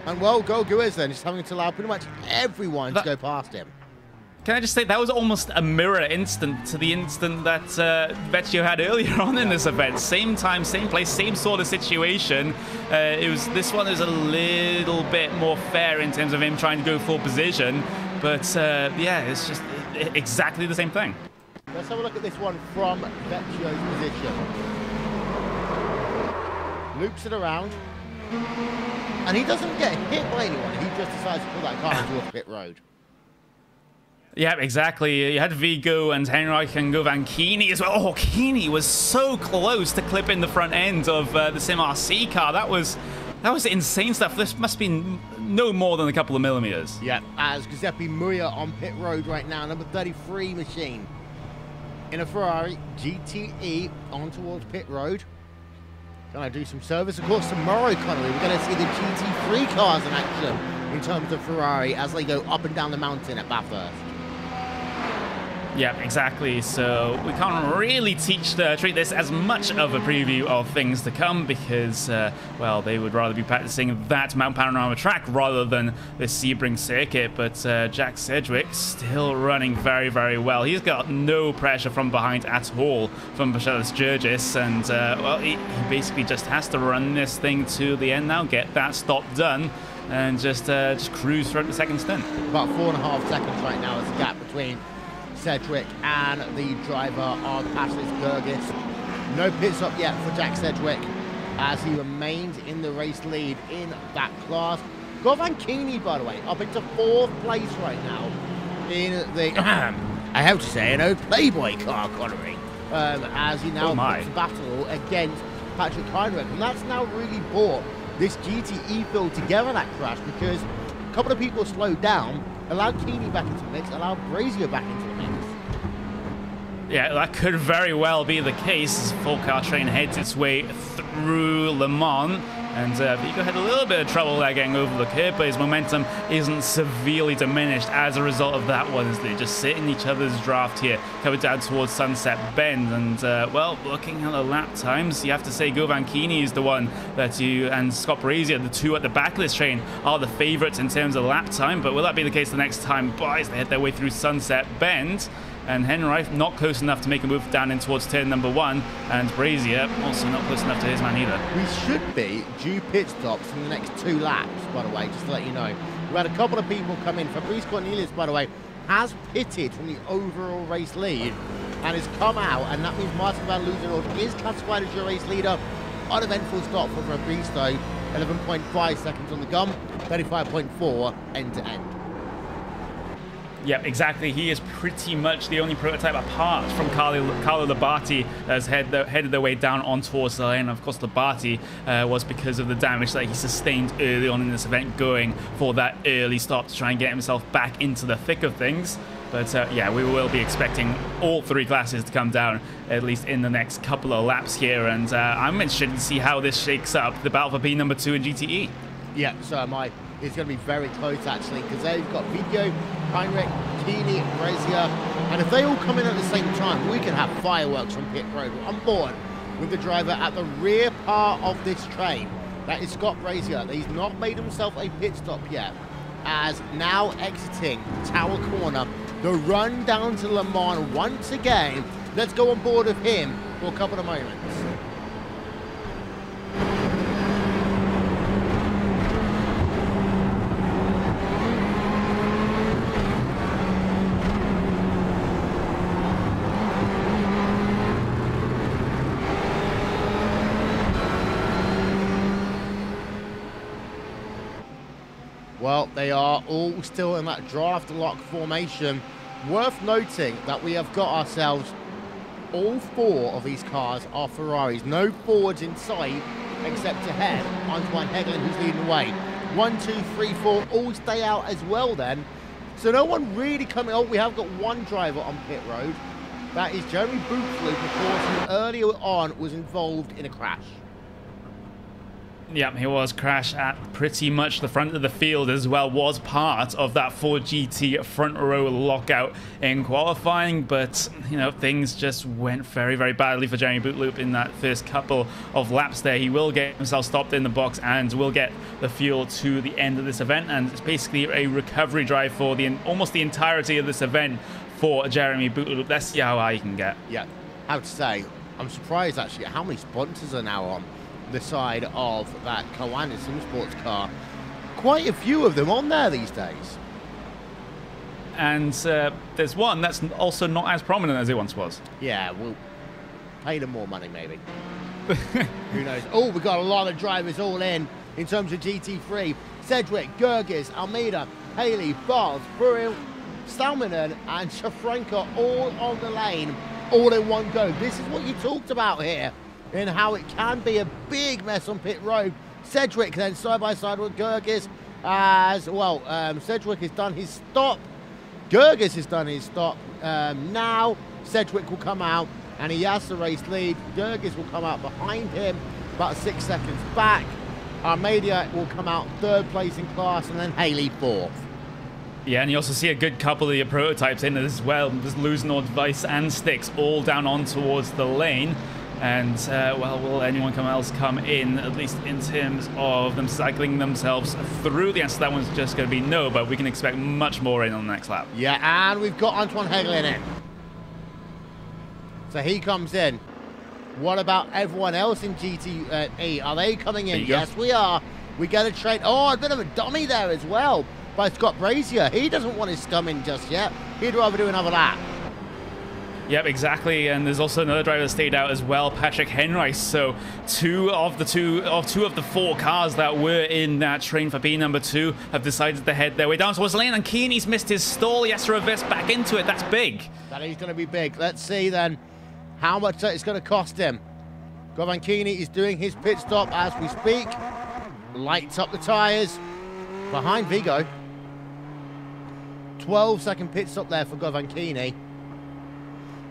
And well, go Guez then, just having to allow pretty much everyone to go past him. Can I just say, that was almost a mirror instant to the instant that Betchu had earlier on in this event. Same time, same place, same sort of situation. This one is a little bit more fair in terms of him trying to go full position. But yeah, it's just exactly the same thing. Let's have a look at this one from Betchu's position. Loops it around. And he doesn't get hit by anyone. He just decides to pull that car into a pit road. Yeah, exactly. You had Vigo and Henrich and Govankini as well. Oh, Kini was so close to clipping the front end of the Sim RC car. That was insane stuff. This must be no more than a couple of millimeters. Yeah, as Giuseppe Muia on pit road right now, number 33 machine. In a Ferrari GTE on towards pit road. Going to do some service. Of course, tomorrow, Connery, we're going to see the GT3 cars in action in terms of Ferrari as they go up and down the mountain at Bathurst. Yeah, exactly. So we can't really treat this as much of a preview of things to come because, well, they would rather be practicing that Mount Panorama track rather than the Sebring circuit. But Jack Sedgwick still running very, very well. He's got no pressure from behind at all from Michelis Georgis. And, well, he basically just has to run this thing to the end now, get that stop done, and just cruise throughout the second stint. About 4.5 seconds right now is the gap between Sedgwick and the driver of Michelis Georgis. No pit stop yet for Jack Sedgwick as he remains in the race lead in that class. Govankini, by the way, up into 4th place right now in the, I have to say, an old Playboy car, Connery, as he now puts a battle against Patrick Heinrich. And that's now really brought this GTE field together, that crash, because a couple of people slowed down, allowed Keeney back into the mix, allowed Brazier back into the mix. Yeah, that could very well be the case as full car train heads its way through Le Mans. And Vigo had a little bit of trouble there getting over the curb, but his momentum isn't severely diminished as a result of that one, as they just sit in each other's draft here, coming down towards Sunset Bend. And, well, looking at the lap times, you have to say Govankini is the one that and Scott Brazier, the two at the back of this train, are the favourites in terms of lap time. But will that be the case the next time, boys? They head their way through Sunset Bend. And Henrich not close enough to make a move down in towards turn number 1, and Brazier also not close enough to his man either. We should be due pit stops in the next 2 laps, by the way, just to let you know. We had a couple of people come in. Fabrice Cornelius, by the way, has pitted from the overall race lead and has come out, and that means Martin van Loozenhoorn is classified as your race leader. Uneventful stop for Fabrice, though. 11.5 seconds on the gum, 35.4 end-to-end. Yep, exactly. He is pretty much the only prototype apart from Carlo Labate that's headed their way down on towards the lane. Of course, Labate was because of the damage that he sustained early on in this event, going for that early stop to try and get himself back into the thick of things. But yeah, we will be expecting all 3 classes to come down, at least in the next couple of laps here. And I'm interested to see how this shakes up, the battle for P2 in GTE. Yeah, so am I. It's going to be very close, actually, because they've got Vigo, Heinrich, Keeney, and Brazier. And if they all come in at the same time, we can have fireworks from pit road. I'm on board with the driver at the rear part of this train. That is Scott Brazier. He's not made himself a pit stop yet, as now exiting Tower Corner. The run down to Le Mans once again. Let's go on board with him for a couple of moments. Well, they are all still in that draft lock formation. Worth noting that we have got ourselves all 4 of these cars are Ferraris. No forwards in sight except ahead. Antoine Hegelin, who's leading the way. 1, 2, 3, 4 all stay out as well then. So no one really coming. Oh, we have got one driver on pit road. That is Jeremy Boothloop, of course, who earlier on was involved in a crash. Yeah, he was crashed at pretty much the front of the field as well, was part of that Ford GT front row lockout in qualifying, but, you know, things just went very, very badly for Jeremy Boothloop in that first couple of laps there. He will get himself stopped in the box and will get the fuel to the end of this event, and it's basically a recovery drive for almost the entirety of this event for Jeremy Boothloop. Let's see how high he can get. Yeah, I have to say, I'm surprised actually at how many sponsors are now on the side of that Koan Sim Sports car. Quite a few of them on there these days. And there's one that's also not as prominent as it once was. Yeah, we'll pay them more money maybe. Who knows? Oh, we've got a lot of drivers all in terms of GT3. Sedgwick, Gergis, Almeida, Haley, Bars, Burrell, Salminen and Shafrenko all on the lane, all in one go. This is what you talked about here, and how it can be a big mess on pit road. Sedgwick then side by side with Gergis as well. Sedgwick has done his stop. Gergis has done his stop. Now Sedgwick will come out and he has the race lead. Gergis will come out behind him, about 6 seconds back. Armada will come out 3rd place in class, and then Haley 4th. Yeah, and you also see a good couple of your prototypes in as well. Just losing all device and sticks all down on towards the lane. And, well, will anyone else come in, at least in terms of them cycling themselves through? The answer to that one's just going to be no, but we can expect much more in on the next lap. Yeah, and we've got Antoine Hegelin in. So he comes in. What about everyone else in GT? Are they coming in? Yes, we are. We get a trade. Oh, a bit of a dummy there as well by Scott Brazier. He doesn't want his scum in just yet. He'd rather do another lap. Yep, exactly, and there's also another driver that stayed out as well, Patrick Henrice. So two of the 4 cars that were in that train for B number 2 have decided to head their way down towards the lane, and Keeney's missed his stall. He has to reverse back into it. That's big. That is going to be big. Let's see then how much that is going to cost him. Govan Keeney is doing his pit stop as we speak. Lights up the tyres behind Vigo. 12-second pit stop there for Govan Keeney.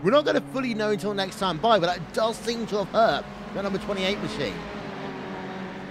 We're not going to fully know until next time by, but that does seem to have hurt the number 28 machine.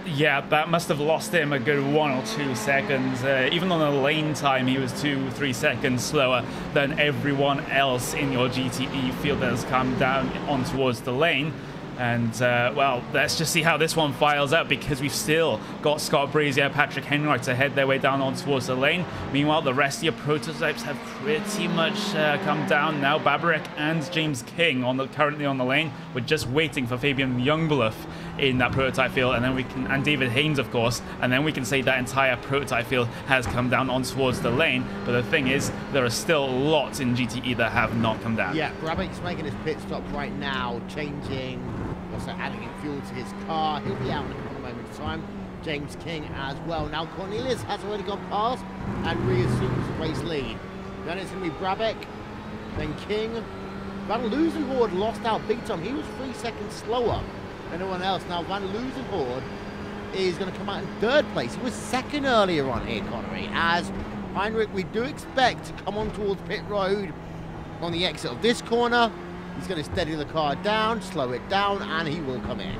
Yeah, that must have lost him a good 1 or 2 seconds. Even on the lane time, he was 2-3 seconds slower than everyone else in your GTE field that has come down on towards the lane. And, well, let's just see how this one files out, because we've still got Scott Brazier, Patrick Henright to head their way down on towards the lane. Meanwhile, the rest of your prototypes have pretty much come down now. Babarek and James King currently on the lane. We're just waiting for Fabian Youngblood in that prototype field, and then and David Haynes, of course, and then we can say that entire prototype field has come down on towards the lane. But the thing is, there are still lots in GTE that have not come down. Yeah, Babarek's making his pit stop right now, changing, also adding in fuel to his car. He'll be out in a moment of time. James King as well. Now Cornelius has already gone past and reassumes the race lead. Then it's going to be Brabeck, then King. Van Loosenhoorn lost out big time. He was 3 seconds slower than anyone else. Now Van Loosenhoorn is going to come out in 3rd place. He was 2nd earlier on here, Connery. As Heinrich, we do expect to come on towards pit road on the exit of this corner. He's going to steady the car down, slow it down, and he will come in.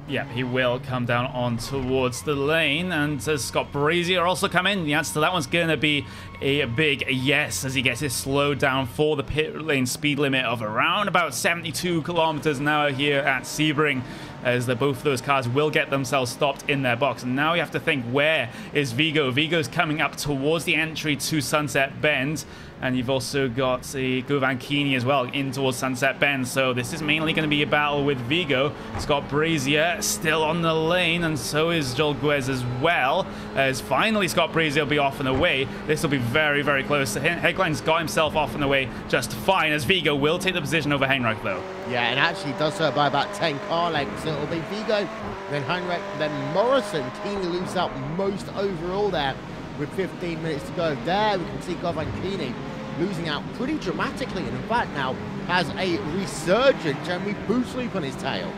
Yeah, he will come down on towards the lane, and Scott Brazier also come in. The answer to that one's going to be a big yes, as he gets his slowed down for the pit lane speed limit of around about 72 kilometers an hour here at Sebring, as both of those cars will get themselves stopped in their box. And now you have to think, where is Vigo? Vigo's coming up towards the entry to Sunset Bend, and you've also got the Govankini as well in towards Sunset Bend. So this is mainly going to be a battle with Vigo. Scott Brazier still on the lane, and so is Joel Guez as well, as finally Scott Brazier will be off and away. This will be very, very close. Hegeline's got himself off and away just fine, as Vigo will take the position over Heinrich though. Yeah, and actually does so by about 10 car lengths. It'll be Vigo, then Heinrich, then Morrison. Keeney loses out most overall there with 15 minutes to go. There we can see Govankini losing out pretty dramatically, and in fact now has a resurgent Jeremy Boosloop on his tail.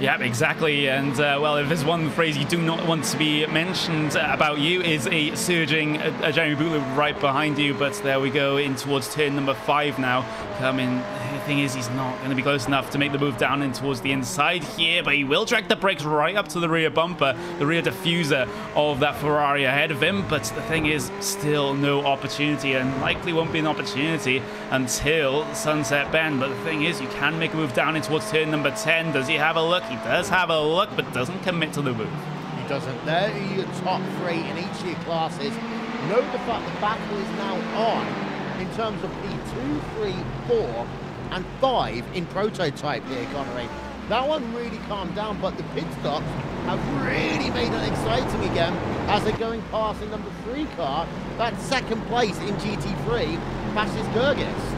Yeah, exactly. And, well, if there's one phrase you do not want to be mentioned about you, is a surging Jeremy Bootloop right behind you. But there we go in towards turn number 5 now. Coming. The thing is, he's not going to be close enough to make the move down in towards the inside here, but he will track the brakes right up to the rear bumper, the rear diffuser of that Ferrari ahead of him. But the thing is, still no opportunity, and likely won't be an opportunity until Sunset Bend. But the thing is, you can make a move down in towards turn number 10. Does he have a look? He does have a look, but doesn't commit to the move. He doesn't. There are your top 3 in each of your classes. Note the fact the battle is now on in terms of P2, 3, 4, and 5 in prototype here, Connery. That one really calmed down, but the pit stops have really made it exciting again as they're going past the number 3 car. That's second place in GT3, passes Gergis.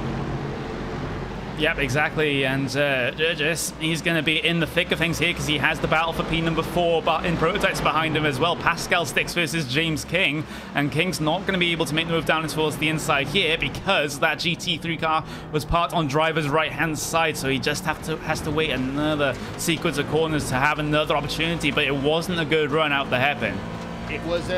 Yep, exactly, and Gergis, he's going to be in the thick of things here because he has the battle for P number 4 but in prototypes behind him as well. Pascal Sticks versus James King, and King's not going to be able to make the move down towards the inside here because that GT3 car was parked on driver's right-hand side, so he just has to wait another sequence of corners to have another opportunity, but it wasn't a good run out the hairpin. It was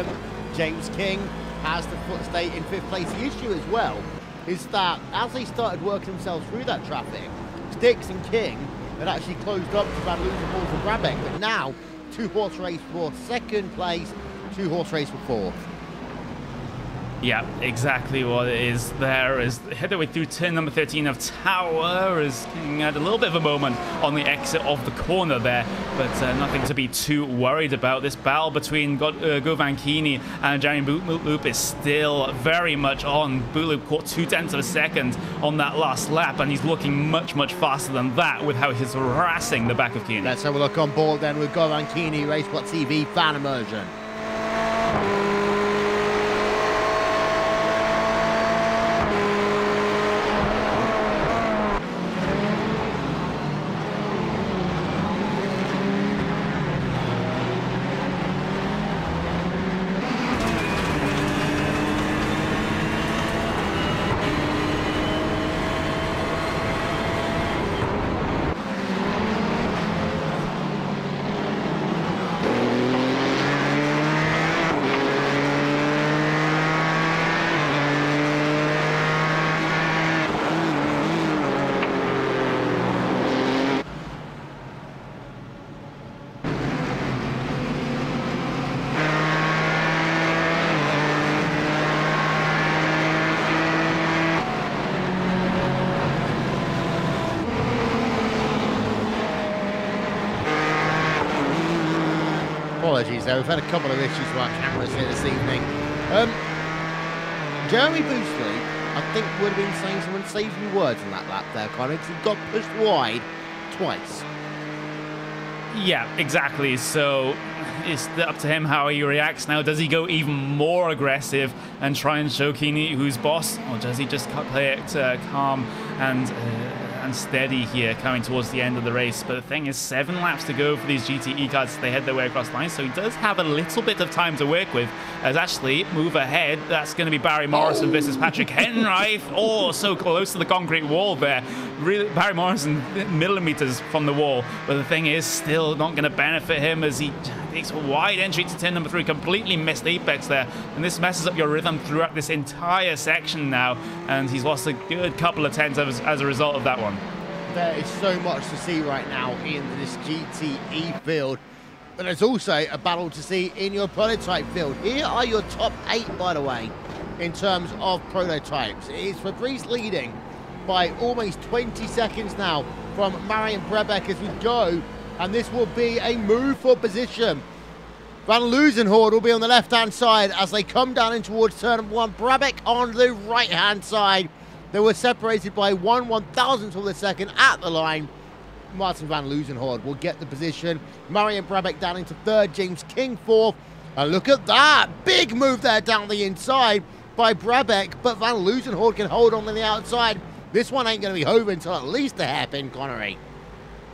James King has the foot state in 5th place. The issue as well is that as they started working themselves through that traffic, Sticks and King had actually closed up to Van Loosenhals and Brabeck, but now 2-horse race for 2nd place, 2-horse race for 4th. Yeah, exactly what it is there. Is head their way through turn number 13 of Tower, as King had a little bit of a moment on the exit of the corner there, but nothing to be too worried about. This battle between Govankini and Jeremy Bootloop is still very much on. Bootloop caught 0.2 of a second on that last lap, and he's looking much, much faster than that with how he's harassing the back of Kini. Let's have a look on board then with Govankini Racebot TV fan immersion. Apologies there, we've had a couple of issues with our cameras here this evening. Jeremy Boosloop, I think, would have been saying some unsavoury words in that lap there, Connor, because he got pushed wide twice. Yeah, exactly. So it's up to him how he reacts now. Does he go even more aggressive and try and show Kini who's boss, or does he just play it calm and steady here coming towards the end of the race? But the thing is, 7 laps to go for these GTE cars as they head their way across the line, so he does have a little bit of time to work with. As actually, move ahead, that's going to be Barry Morrison versus Patrick Henreich. Oh, so close to the concrete wall there. Really, Barry Morrison millimeters from the wall, but the thing is, still not going to benefit him as he takes a wide entry to turn number 3, completely missed apex there, and this messes up your rhythm throughout this entire section now, and he's lost a good couple of tenths as a result of that one. There is so much to see right now in this GTE field, but there's also a battle to see in your prototype field. Here are your top 8, by the way, in terms of prototypes. It is Fabrice leading by almost 20 seconds now from Marian Brabeck as we go, and this will be a move for position Van Loosenhoorn will be on the left-hand side as they come down in towards turn number 1. Brabec on the right-hand side. They were separated by 1/1000th of a second at the line. Martin Van Loosenhoorn will get the position. Murray and Brabec down into 3rd. James King 4th. And look at that. Big move there down the inside by Brabec. But Van Loosenhoorn can hold on the outside. This one ain't going to be over until at least a hairpin, Connery.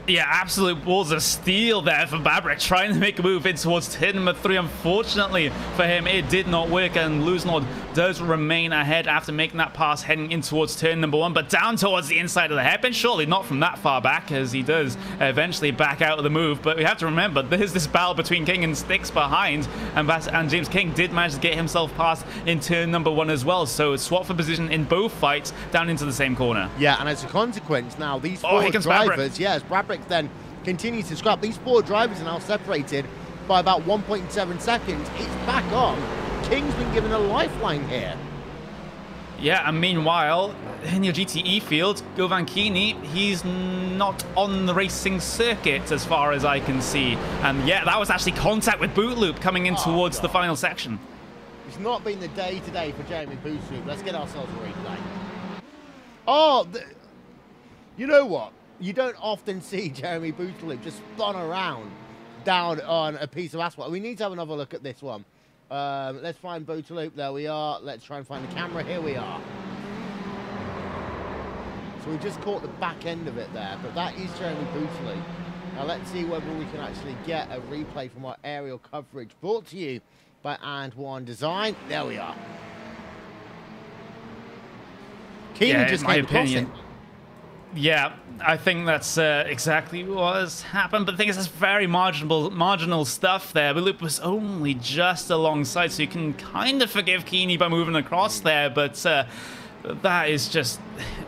Yeah, absolute balls of steel there for Brabec, trying to make a move in towards turn number 3. Unfortunately for him, it did not work, and Loosenhoorn does remain ahead after making that pass heading in towards turn number 1, but down towards the inside of the hairpin. Surely not from that far back, as he does eventually back out of the move. But we have to remember, there's this battle between King and Sticks behind, and James King did manage to get himself past in turn number 1 as well. So swap for position in both fights down into the same corner. Yeah, and as a consequence, now these 4 drivers, yes, Brabec then continues to scrap. These 4 drivers are now separated by about 1.7 seconds. It's back on. King's been given a lifeline here. Yeah, and meanwhile, in your GTE field, Govankini, he's not on the racing circuit as far as I can see. And yeah, that was actually contact with Bootloop coming in towards the final section. It's not been the day today for Jeremy Bootloop. Let's get ourselves a replay. Oh, you know what? You don't often see Jeremy Bootloop just spun around down on a piece of asphalt. We need to have another look at this one. Let's find Bootloop. There we are. Let's try and find the camera. Here we are. So we just caught the back end of it there, but that is Jeremy Bootloop. Now let's see whether we can actually get a replay from our aerial coverage brought to you by And1 Design. There we are. Keenan just came across it. Yeah, I think that's exactly what has happened. But the thing is, that's very marginal stuff there. But Loop was only just alongside, so you can kind of forgive Keeney by moving across there. But that is just,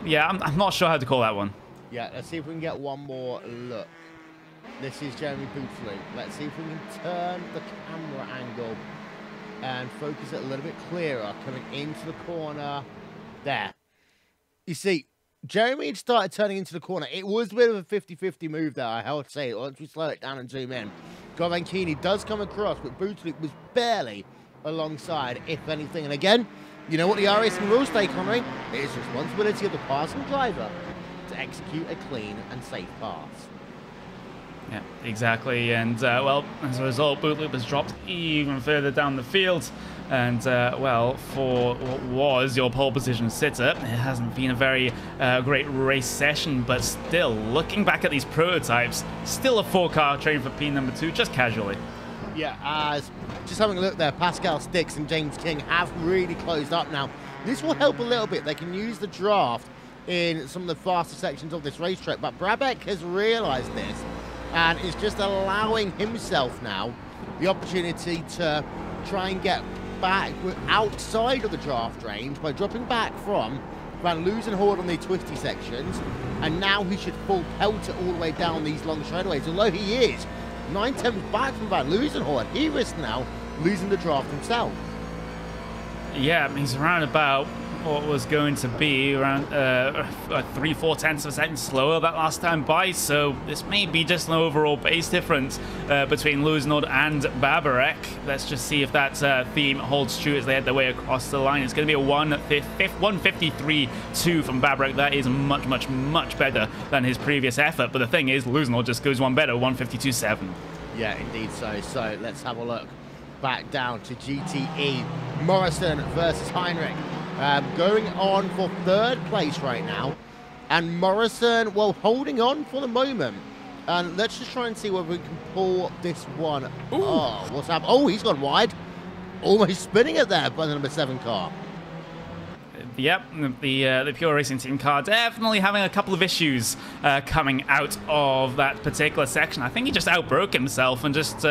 yeah, I'm not sure how to call that one. Yeah, let's see if we can get one more look. This is Jeremy Bootloop. Let's see if we can turn the camera angle and focus it a little bit clearer, coming into the corner. There. You see, Jeremy had started turning into the corner. It was a bit of a 50-50 move there, I have to say. Once we slow it down and zoom in, Govankini does come across, but Bootloop was barely alongside, if anything. And again, you know what the iRacing rules say, Connery? It is the responsibility of the passing driver to execute a clean and safe pass. Yeah, exactly. And, well, as a result, Bootloop has dropped even further down the field. And, well, for what was your pole position sitter, it hasn't been a very great race session, but still, looking back at these prototypes, still a 4-car train for P2, just casually. Yeah, as just having a look there, Pascal Sticks and James King have really closed up now. This will help a little bit. They can use the draft in some of the faster sections of this racetrack, but Brabec has realised this and is just allowing himself now the opportunity to try and get back outside of the draft range by dropping back from Van Loosenhoorn on the twisty sections, and now he should full pelt it all the way down these long straightaways. Although he is 9/10 back from Van Loosenhoorn, he risks now losing the draft himself. Yeah, he's around about what was going to be around 3/4 tenths of a second slower that last time by, so this may be just an overall pace difference between Loosenhoorn and Brabec. Let's just see if that theme holds true as they head their way across the line. It's going to be a 1:53.2 from Brabec. That is much better than his previous effort, but the thing is, Loosenhoorn just goes one better, 1:52.7. Yeah, indeed so. So let's have a look back down to GTE. Morrison versus Heinrich. Going on for 3rd place right now. And Morrison, well, holding on for the moment. And let's just try and see whether we can pull this one. Ooh. Oh, what's happened? Oh, he's gone wide. Almost spinning it there by the number 7 car. Yep, the Pure Racing Team car definitely having a couple of issues coming out of that particular section. I think he just outbroke himself and just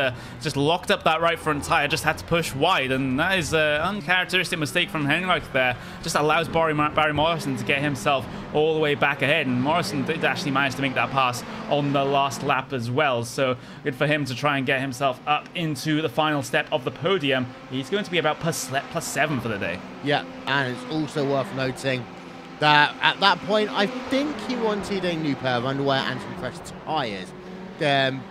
locked up that right front tire, just had to push wide, and that is an uncharacteristic mistake from Heinrich there. Just allows Barry Morrison to get himself all the way back ahead, and Morrison did actually manage to make that pass on the last lap as well, so good for him to try and get himself up into the final step of the podium. He's going to be about +7 for the day. Yeah, and it's also worth noting that at that point, I think he wanted a new pair of underwear and some fresh tyres.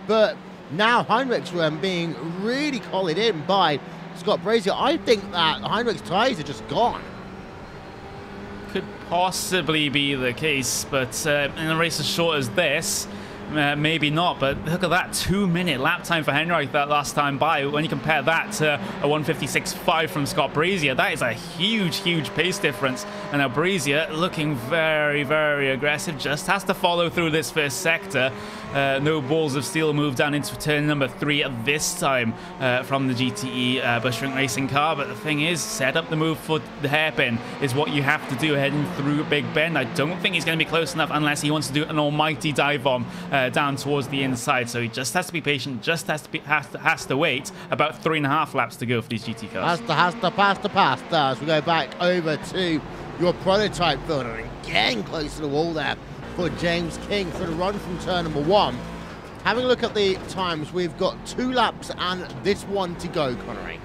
But Now Heinrich's being really collared in by Scott Brazier. I think that Heinrich's tyres are just gone. Could possibly be the case, but in a race as short as this, maybe not. But look at that 2-minute lap time for Heinrich that last time by. When you compare that to a 1:56.5 from Scott Brazier, that is a huge pace difference. And now Brazier looking very, very aggressive, just has to follow through this first sector. No balls of steel move down into turn number 3 at this time from the GTE Bushring Racing car. But the thing is, set up the move for the hairpin is what you have to do heading through Big Bend. I don't think he's going to be close enough unless he wants to do an almighty dive bomb down towards the inside. So he just has to be patient, just has to wait about 3.5 laps to go for these GT cars. Has to pass. As we go back over to your prototype field, and again close to the wall there for James King for the run from turn number 1. Having a look at the times, we've got 2 laps and this one to go, Connery.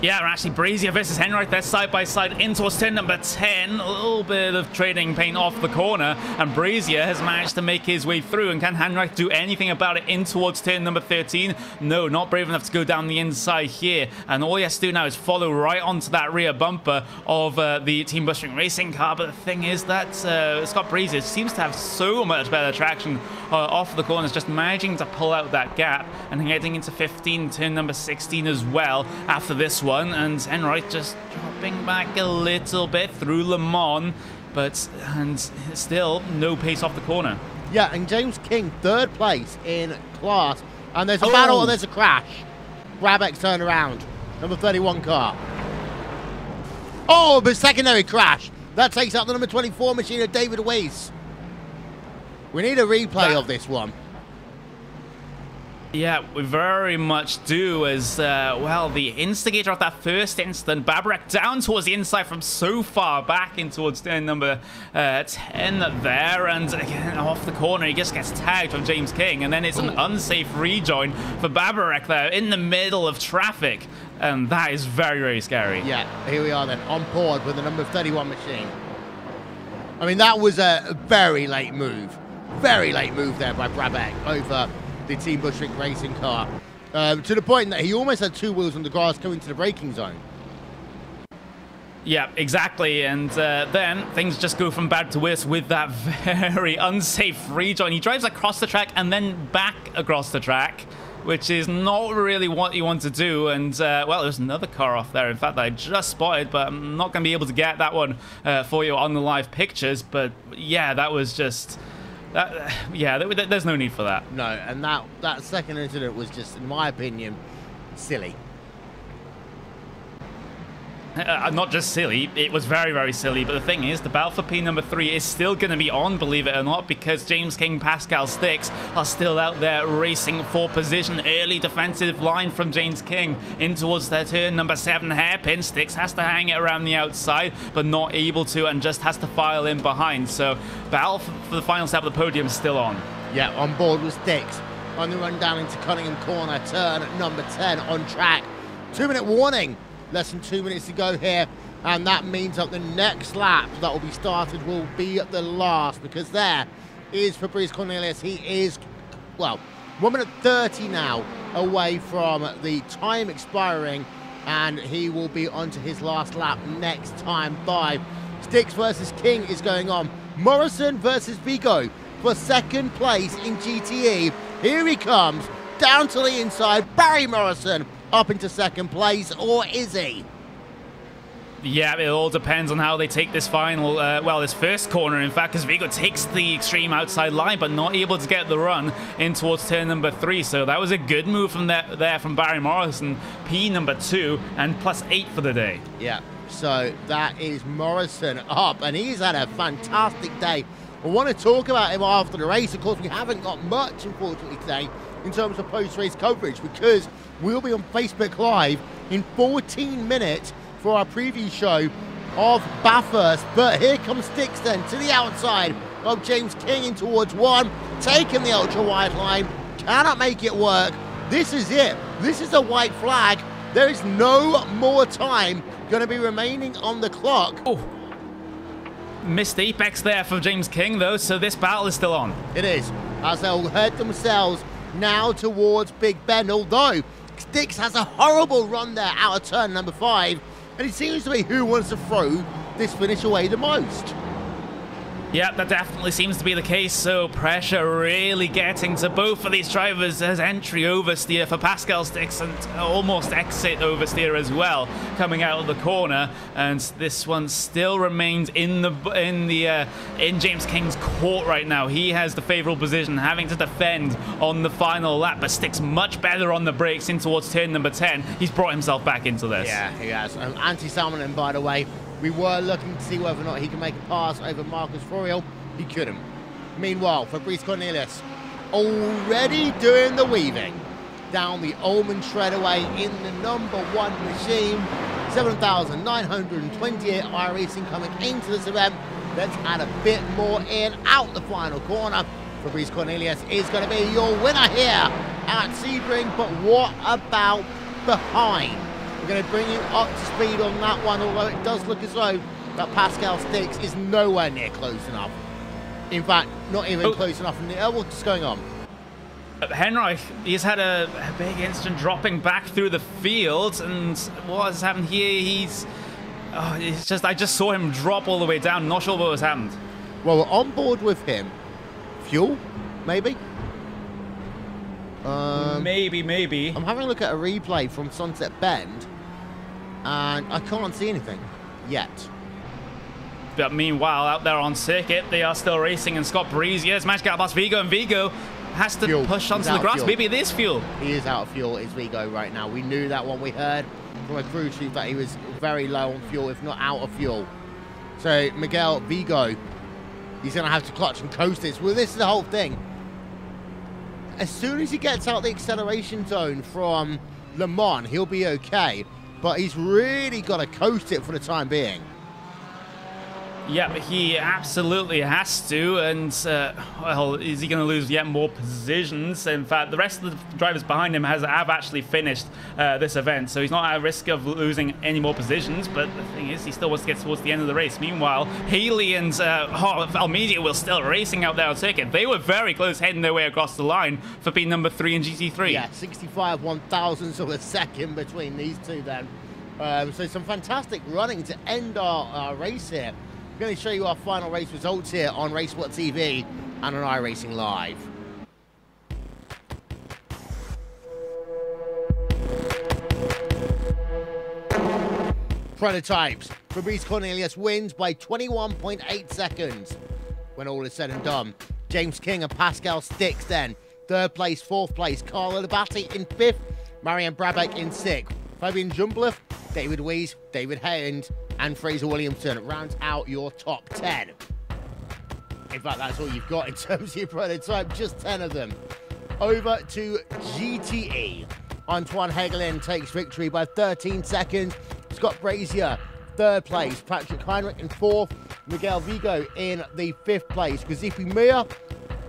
Yeah, we're actually Brazier versus Heinrich there side by side in towards turn number 10. A little bit of trading paint off the corner, and Brazier has managed to make his way through. And can Heinrich do anything about it in towards turn number 13? No, not brave enough to go down the inside here. And all he has to do now is follow right onto that rear bumper of the Team Bushring Racing car. But the thing is that Scott Brazier seems to have so much better traction off the corners, just managing to pull out that gap and heading into 15, turn number 16 as well after this one. And Heinrich just dropping back a little bit through Le Mans, and still no pace off the corner. Yeah, and James King 3rd place in class, and there's a battle and there's a crash. Brabeck's turn around, number 31 car. Oh, but secondary crash. That takes out the number 24 machine of David Weiss. We need a replay of this one. Yeah, we very much do, as, well, the instigator of that first incident, Babarek down towards the inside from so far back in towards turn number 10 there, and again off the corner, he just gets tagged from James King, and then it's an unsafe rejoin for Babarek there in the middle of traffic, and that is very, very scary. Yeah, here we are then, on board with the number 31 machine. I mean, that was a very late move there by Brabeck over the Team Bushring Racing car, to the point that he almost had 2 wheels on the grass coming to the braking zone. Yeah, exactly, and then things just go from bad to worse with that very unsafe rejoin. He drives across the track and then back across the track, which is not really what you want to do. And, well, there's another car off there, in fact, that I just spotted, but I'm not going to be able to get that one for you on the live pictures. But, yeah, that was just... yeah, there's no need for that. No, and that second incident was just, in my opinion, silly. Not just silly, it was very, very silly. But the thing is, the battle for P number 3 is still going to be on, believe it or not, because James King, Pascal Sticks are still out there racing for position. Early defensive line from James King in towards their turn number 7 hairpin. Sticks has to hang it around the outside, but not able to, and just has to file in behind. So battle for the final step of the podium is still on. Yeah, on board with Sticks on the run down into Cunningham Corner, turn number 10 on track. 2-minute warning. Less than 2 minutes to go here, and that means that the next lap that will be started will be the last, because there is Fabrice Cornelius. He is, well, 1 minute 30 now away from the time expiring, and he will be onto his last lap next time by. Sticks versus King is going on. Morrison versus Vigo for 2nd place in GTE. Here he comes, down to the inside, Barry Morrison up into 2nd place, or is he? Yeah, it all depends on how they take this final, well, this first corner, in fact, because Vigo takes the extreme outside line, but not able to get the run in towards turn number 3. So that was a good move from there from Barry Morrison, P number 2, and +8 for the day. Yeah, so that is Morrison up, and he's had a fantastic day. I want to talk about him after the race. Of course, we haven't got much, unfortunately, today in terms of post-race coverage, because we'll be on Facebook Live in 14 minutes for our preview show of Bathurst. But here comes Sticks then to the outside of James King in towards 1, taking the ultra-wide line, cannot make it work. This is it. This is a white flag. There is no more time going to be remaining on the clock. Oh. Missed apex there for James King, though, so this battle is still on. It is, as they'll head themselves now towards Big Ben, although Sticks has a horrible run there out of turn number 5, and it seems to be who wants to throw this finish away the most. Yeah, that definitely seems to be the case. So pressure really getting to both of these drivers as entry oversteer for Pascal Sticks and almost exit oversteer as well, coming out of the corner. And this one still remains in James King's court right now. He has the favorable position, having to defend on the final lap, but Sticks much better on the brakes in towards turn number 10. He's brought himself back into this. Yeah, he has. Anti-Salmonen, by the way. We were looking to see whether or not he can make a pass over Marcus Furiel. He couldn't. Meanwhile, Fabrice Cornelius already doing the weaving down the Ullman Shredaway in the number 1 machine. 7,928 iRacing coming into this event. Let's add a bit more in out the final corner. Fabrice Cornelius is going to be your winner here at Sebring, but what about behind? We're going to bring you up to speed on that one, although it does look as though that Pascal Sticks is nowhere near close enough. In fact, not even close enough. What's going on? Henrich, he's had a big incident dropping back through the field, and what has happened here? I just saw him drop all the way down. Not sure what has happened. Well, we're on board with him. Fuel, maybe? Maybe. I'm having a look at a replay from Sunset Bend, and I can't see anything yet. But meanwhile, out there on circuit, they are still racing, and Scott Breezy has managed to get past Vigo, and Vigo has to push onto the grass. Maybe it is fuel. He is out of fuel, is Vigo right now. We knew that when we heard from a crew chief that he was very low on fuel, if not out of fuel. So Miguel Vigo, he's going to have to clutch and coast this. Well, this is the whole thing. As soon as he gets out the acceleration zone from Le Mans, he'll be okay. But he's really got to coast it for the time being. Yeah, he absolutely has to, and well, is he going to lose yet more positions? In fact, the rest of the drivers behind him have actually finished this event, so he's not at risk of losing any more positions, but the thing is, he still wants to get towards the end of the race. Meanwhile, Haley and Almeida were still racing out there on circuit. They were very close, heading their way across the line for being number 3 in GT3. Yeah, 65 1,000ths of a second between these two then. So some fantastic running to end our race here. I'm going to show you our final race results here on RaceSport TV and on iRacing Live. Prototypes. Fabrice Cornelius wins by 21.8 seconds. When all is said and done, James King and Pascal Sticks then. 3rd place, 4th place, Carlo Labate in 5th, Marianne Brabeck in 6th. Fabian Jumbluff, David Weiss, David Haynes, and Fraser Williamson rounds out your top 10. In fact, that's all you've got in terms of your prototype, just 10 of them. Over to GTE. Antoine Hegelin takes victory by 13 seconds. Scott Brazier, 3rd place. Patrick Heinrich in 4th. Miguel Vigo in the 5th place. Giuseppe Mia,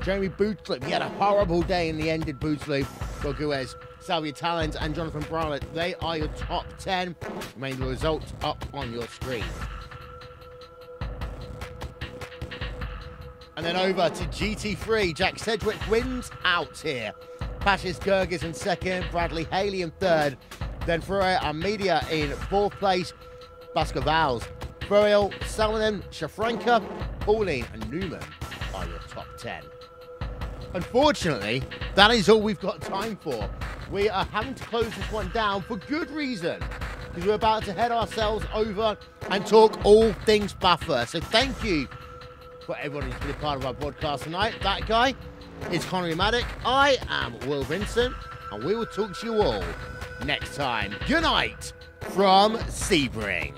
Jeremy Bootsloop. He had a horrible day in the end, did Bootsloop. Goguez, Salvia Talent, and Jonathan Browlett. They are your top 10. Remain the results up on your screen. And then over to GT3. Jack Sedgwick wins out here. Pashis Gergis in 2nd. Bradley Haley in 3rd. Then Ferrer Armedia in 4th place. Basco Vals, Burial, Salonen, Shafranka, Pauline, and Newman are your top 10. Unfortunately, that is all we've got time for. We are having to close this one down for good reason, because we're about to head ourselves over and talk all things Bathurst. So thank you for everyone who's been a part of our broadcast tonight. That guy is Connery Maddock. I am Will Vincent, and we will talk to you all next time. Good night from Sebring.